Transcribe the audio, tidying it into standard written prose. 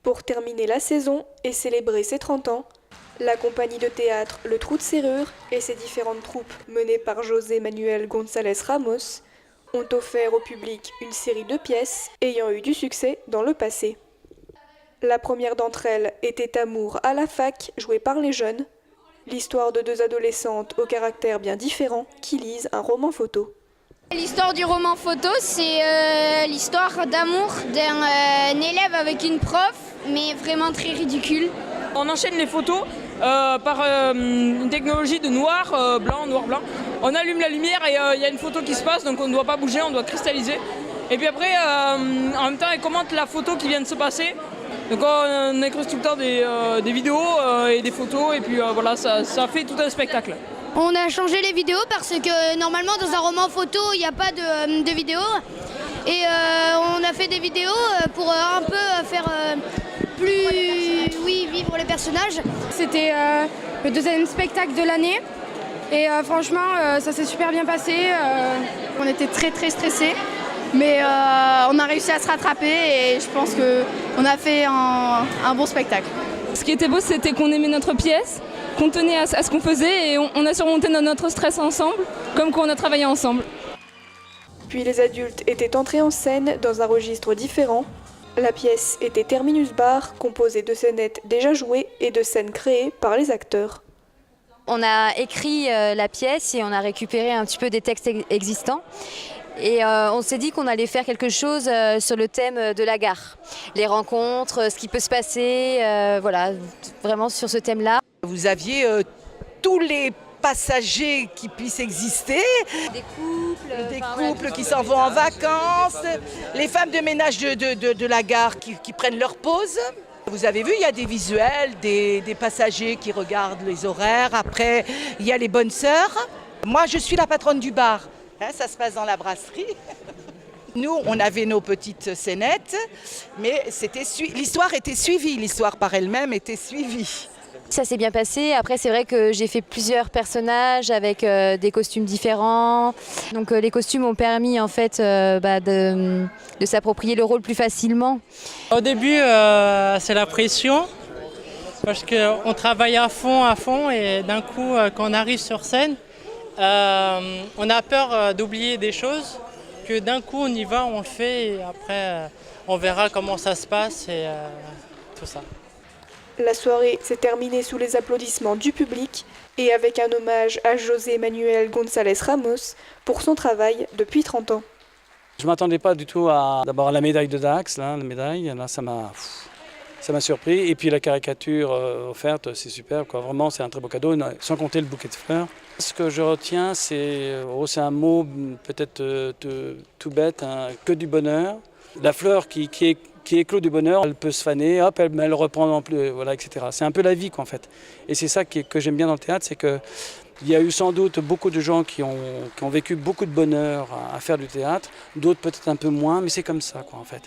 Pour terminer la saison et célébrer ses 30 ans, la compagnie de théâtre Le Trou de Serrure et ses différentes troupes menées par José Manuel González Ramos ont offert au public une série de pièces ayant eu du succès dans le passé. La première d'entre elles était Amour à la fac, jouée par les jeunes, l'histoire de deux adolescentes au caractère bien différent qui lisent un roman photo. L'histoire du roman photo, c'est l'histoire d'amour d'un élève avec une prof, mais vraiment très ridicule. On enchaîne les photos par une technologie de noir, blanc, noir, blanc. On allume la lumière et il y a une photo qui se passe, donc on ne doit pas bouger, on doit cristalliser. Et puis après, en même temps, elle commente la photo qui vient de se passer. Donc on écrit tout le temps des vidéos et des photos, et puis voilà, ça fait tout un spectacle. On a changé les vidéos parce que normalement dans un roman photo il n'y a pas de vidéos. Et on a fait des vidéos pour un peu faire vivre les personnages. C'était le deuxième spectacle de l'année et franchement ça s'est super bien passé. On était très stressés, mais on a réussi à se rattraper et je pense qu'on a fait un bon spectacle. Ce qui était beau, c'était qu'on aimait notre pièce, qu'on tenait à ce qu'on faisait et on a surmonté notre stress ensemble, comme quand on a travaillé ensemble. Puis les adultes étaient entrés en scène dans un registre différent. La pièce était Terminus Bar, composée de scénettes déjà jouées et de scènes créées par les acteurs. On a écrit la pièce et on a récupéré un petit peu des textes existants. Et on s'est dit qu'on allait faire quelque chose sur le thème de la gare. Les rencontres, ce qui peut se passer, voilà, vraiment sur ce thème-là. Vous aviez tous les passagers qui puissent exister, des couples qui s'en vont en vacances, les femmes de ménage de la gare qui prennent leur pause. Vous avez vu, il y a des visuels, des passagers qui regardent les horaires. Après, il y a les bonnes sœurs. Moi, je suis la patronne du bar. Ça se passe dans la brasserie. Nous, on avait nos petites scénettes, mais l'histoire était suivie. L'histoire par elle-même était suivie. Ça s'est bien passé. Après, c'est vrai que j'ai fait plusieurs personnages avec des costumes différents. Donc, les costumes ont permis en fait de s'approprier le rôle plus facilement. Au début, c'est la pression parce qu'on travaille à fond et d'un coup, quand on arrive sur scène, on a peur d'oublier des choses, que d'un coup on y va, on le fait et après on verra comment ça se passe et tout ça. La soirée s'est terminée sous les applaudissements du public et avec un hommage à José Manuel González Ramos pour son travail depuis 30 ans. Je ne m'attendais pas du tout à la médaille de Dax, là, la médaille, là, ça m'a surpris. Et puis la caricature offerte, c'est super, quoi. Vraiment c'est un très beau cadeau, sans compter le bouquet de fleurs. Ce que je retiens, c'est un mot peut-être tout bête, hein, que du bonheur. La fleur qui éclot du bonheur, elle peut se faner, hop, elle reprend en plus, voilà, etc. C'est un peu la vie, quoi, en fait. Et c'est ça que j'aime bien dans le théâtre, c'est qu'il y a eu sans doute beaucoup de gens qui ont vécu beaucoup de bonheur à faire du théâtre, d'autres peut-être un peu moins, mais c'est comme ça, quoi, en fait.